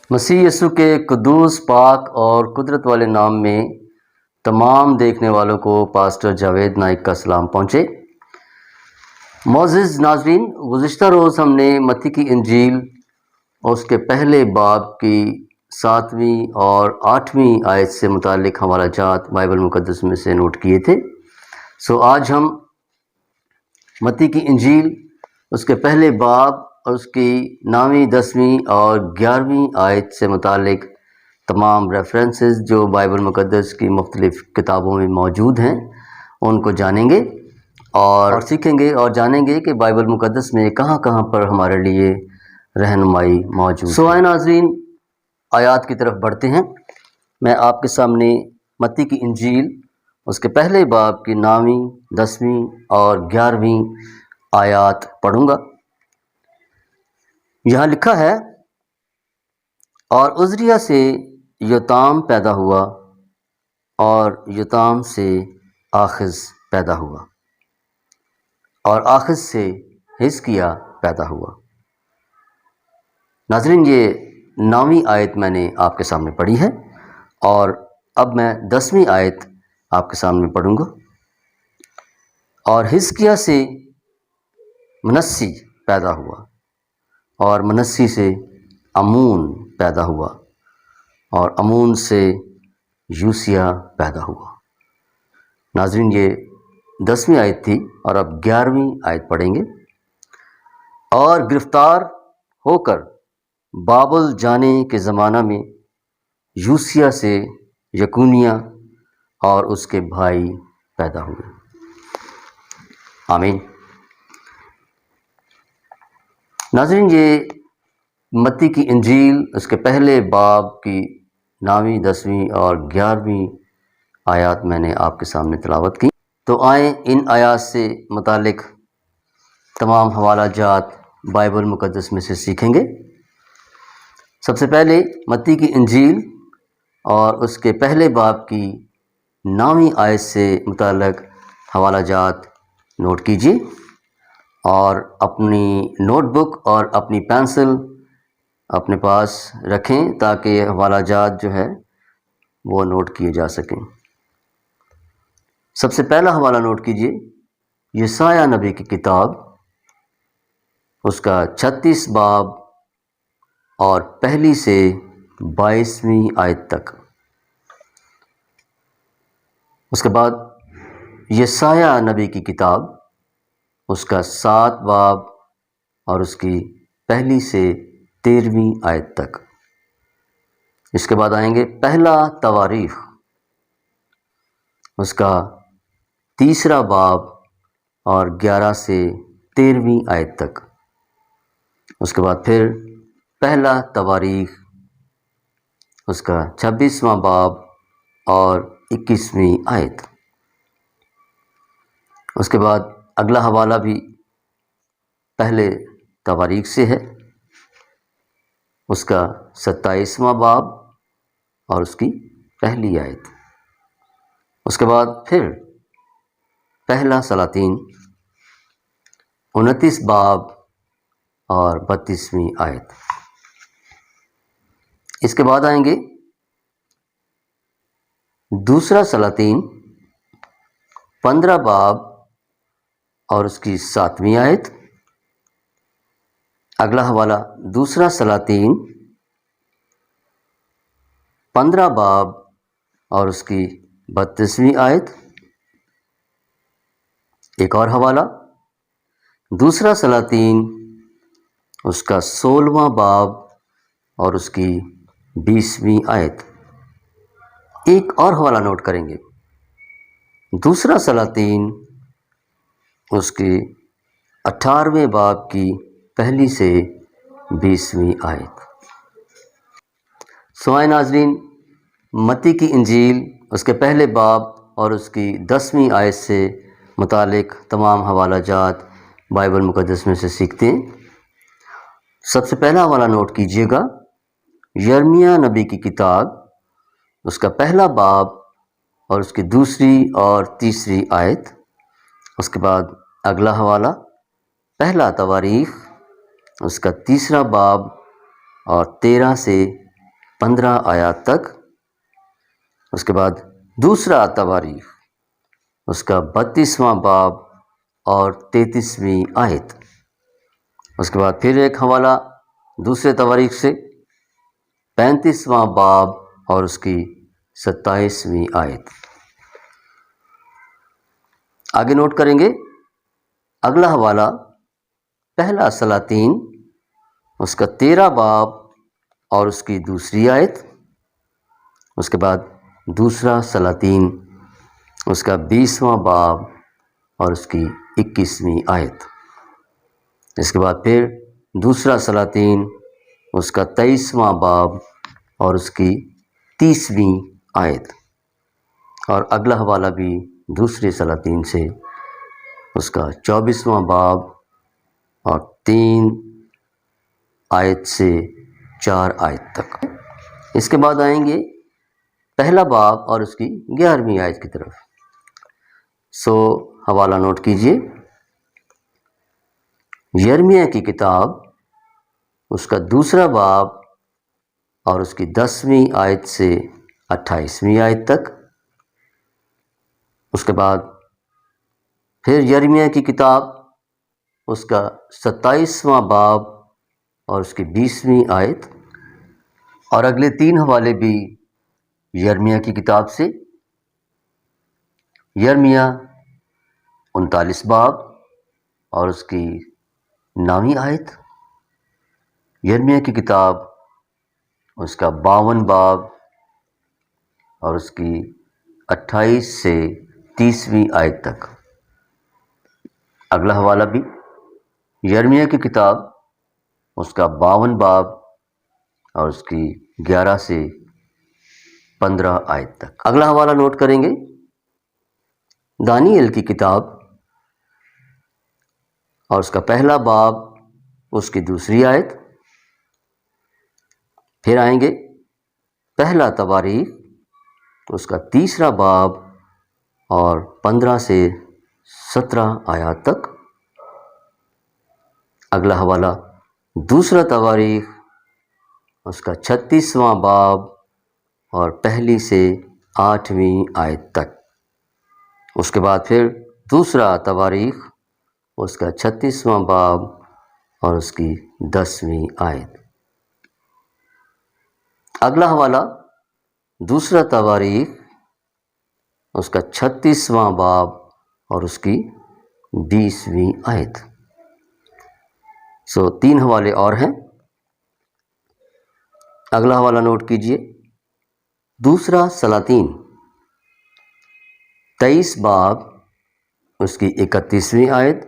مسیح یسوع کے قدوس، پاک اور قدرت والے نام میں تمام دیکھنے والوں کو پاسٹر جاوید نائک کا سلام پہنچے۔ معزز ناظرین، گزشتہ روز ہم نے متی کی انجیل اور اس کے پہلے باب کی 7ویں اور 8ویں آیت سے متعلق حوالہ جات بائبل مقدس میں سے نوٹ کیے تھے۔ آج ہم متی کی انجیل، اس کے پہلے باب اور اس کی 9ویں، 10ویں اور 11ویں آیت سے متعلق تمام ریفرنسز جو بائبل مقدس کی مختلف کتابوں میں موجود ہیں ان کو جانیں گے اور سیکھیں گے اور جانیں گے کہ بائبل مقدس میں کہاں کہاں پر ہمارے لیے رہنمائی موجود ہے۔ آئے ناظرین، آیات کی طرف بڑھتے ہیں۔ میں آپ کے سامنے متی کی انجیل، اس کے پہلے باب کی 9ویں، 10ویں اور 11ویں آیات پڑھوں گا۔ یہاں لکھا ہے، اور عزریہ سے یوتام پیدا ہوا اور یوتام سے آخز پیدا ہوا اور آخز سے حزقیہ پیدا ہوا۔ ناظرین، یہ 9ویں آیت میں نے آپ کے سامنے پڑھی ہے اور اب میں 10ویں آیت آپ کے سامنے پڑھوں گا۔ اور حزقیہ سے منسی پیدا ہوا اور منسی سے امون پیدا ہوا اور امون سے یوسیہ پیدا ہوا۔ ناظرین، یہ 10ویں آیت تھی اور اب 11ویں آیت پڑھیں گے۔ اور گرفتار ہو کر بابل جانے کے زمانہ میں یوسیہ سے یکونیہ اور اس کے بھائی پیدا ہوئے۔ آمین۔ ناظرین، یہ متی کی انجیل، اس کے پہلے باب کی 9ویں، 10ویں اور 11ویں آیات میں نے آپ کے سامنے تلاوت کی۔ تو آئیں ان آیات سے متعلق تمام حوالہ جات بائبل مقدس میں سے سیکھیں گے۔ سب سے پہلے متی کی انجیل اور اس کے پہلے باب کی 9ویں آیت سے متعلق حوالہ جات نوٹ کیجیے اور اپنی نوٹ بک اور اپنی پینسل اپنے پاس رکھیں تاکہ یہ حوالہ جات جو ہے وہ نوٹ کیے جا سکیں۔ سب سے پہلا حوالہ نوٹ کیجیے، یسایہ نبی کی کتاب، اس کا 36 باب اور پہلی سے 22ویں آیت تک۔ اس کے بعد یسایہ نبی کی کتاب، اس کا 7 باب اور اس کی پہلی سے 13ویں آیت تک۔ اس کے بعد آئیں گے پہلا تواریخ، اس کا 3 باب اور 11 سے 13ویں آیت تک۔ اس کے بعد پھر پہلا تواریخ، اس کا 26واں باب اور 21ویں آیت۔ اس کے بعد اگلا حوالہ بھی پہلے تواریخ سے ہے، اس کا 27واں باب اور اس کی پہلی آیت۔ اس کے بعد پھر پہلا سلاطین، 29 باب اور 32ویں آیت۔ اس کے بعد آئیں گے دوسرا سلاطین، 15 باب اور اس کی 7ویں آیت۔ اگلا حوالہ دوسرا سلاطین، 15 باب اور اس کی 32ویں آیت۔ ایک اور حوالہ دوسرا سلاطین، اس کا 16واں باب اور اس کی 20ویں آیت۔ ایک اور حوالہ نوٹ کریں گے، دوسرا سلاطین، اس کی 18ویں باب کی پہلی سے 20ویں آیت۔ آئے ناظرین، متی کی انجیل، اس کے پہلے باب اور اس کی 10ویں آیت سے متعلق تمام حوالہ جات بائبل مقدس میں سے سیکھتے ہیں۔ سب سے پہلا حوالہ نوٹ کیجیے گا، یرمیہ نبی کی کتاب، اس کا پہلا باب اور اس کی 2 اور 3 آیت۔ اس کے بعد اگلا حوالہ پہلا تواریخ، اس کا 3 باب اور 13 سے 15 آیات تک. اس کے بعد دوسرا تواریخ اس کا 32واں باب اور 33ویں آیت. اس کے بعد پھر ایک حوالہ دوسرے تواریخ سے 35واں باب اور اس کی 27ویں آیت. آگے نوٹ کریں گے اگلا حوالہ پہلا سلاطین اس کا 13 باب اور اس کی دوسری آیت. اس کے بعد دوسرا سلاطین اس کا 20واں باب اور اس کی 21ویں آیت. اس کے بعد پھر دوسرا سلاطین اس کا 23واں باب اور اس کی 30ویں آیت. اور اگلا حوالہ بھی دوسرے سلاطین سے اس کا 24واں باب اور 3 آیت سے 4 آیت تک. اس کے بعد آئیں گے پہلا باب اور اس کی 11ویں آیت کی طرف. سو حوالہ نوٹ کیجئے. یرمیہ کی کتاب اس کا دوسرا باب اور اس کی 10ویں آیت سے 28ویں آیت تک. اس کے بعد پھر یرمیہ کی کتاب اس کا 27واں باب اور اس کی 20ویں آیت. اور اگلے 3 حوالے بھی یرمیہ کی کتاب سے. یرمیہ 39 باب اور اس کی 9ویں آیت. یرمیہ کی کتاب اس کا 52 باب اور اس کی 28 سے 30ویں آیت تک. اگلا حوالہ بھی یرمیہ کی کتاب اس کا 52 باب اور اس کی 11 سے 15 آیت تک. اگلا حوالہ نوٹ کریں گے دانیئیل کی کتاب اور اس کا پہلا باب اس کی دوسری آیت. پھر آئیں گے پہلا تواریخ اس کا 3 باب اور 15 سے 17 آیات تک. اگلا حوالہ دوسرا تواریخ اس کا 36واں باب اور پہلی سے 8ویں آیت تک. اس کے بعد پھر دوسرا تواریخ اس کا 36واں باب اور اس کی 10ویں آیت. اگلا حوالہ دوسرا تواریخ اس کا 36واں باب اور اس کی 20ویں آیت. سو 3 حوالے اور ہیں. اگلا حوالہ نوٹ کیجئے دوسرا سلاطین 23 باب اس کی 31ویں آیت.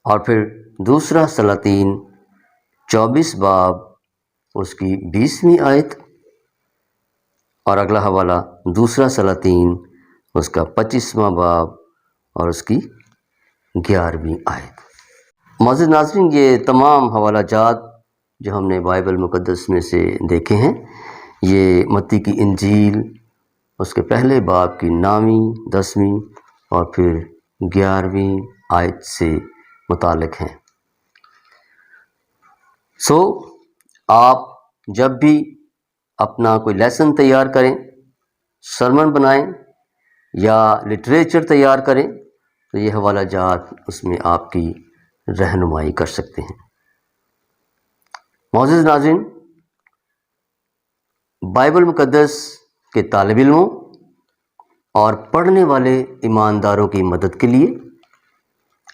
اور پھر دوسرا سلاطین 24 باب اس کی 20ویں آیت. اور اگلا حوالہ دوسرا سلاطین اس کا 25واں باب اور اس کی 11ویں آیت. معزز ناظرین، یہ تمام حوالہ جات جو ہم نے بائبل مقدس میں سے دیکھے ہیں یہ متی کی انجیل اس کے پہلے باب کی 9ویں 10ویں اور پھر 11ویں آیت سے متعلق ہیں. سو آپ جب بھی اپنا کوئی لیسن تیار کریں، سرمن بنائیں یا لٹریچر تیار کریں تو یہ حوالہ جات اس میں آپ کی رہنمائی کر سکتے ہیں. معزز ناظرین، بائبل مقدس کے طالب علموں اور پڑھنے والے ایمانداروں کی مدد کے لیے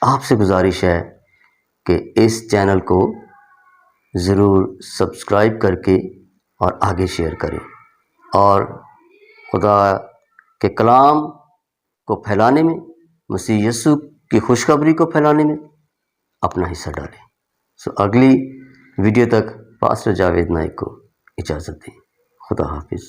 آپ سے گزارش ہے کہ اس چینل کو ضرور سبسکرائب کر کے اور آگے شیئر کریں اور خدا کے کلام کو پھیلانے میں، مسیح یسوع کی خوشخبری کو پھیلانے میں اپنا حصہ ڈالیں. سو اگلی ویڈیو تک پاسٹر جاوید نائک کو اجازت دیں. خدا حافظ.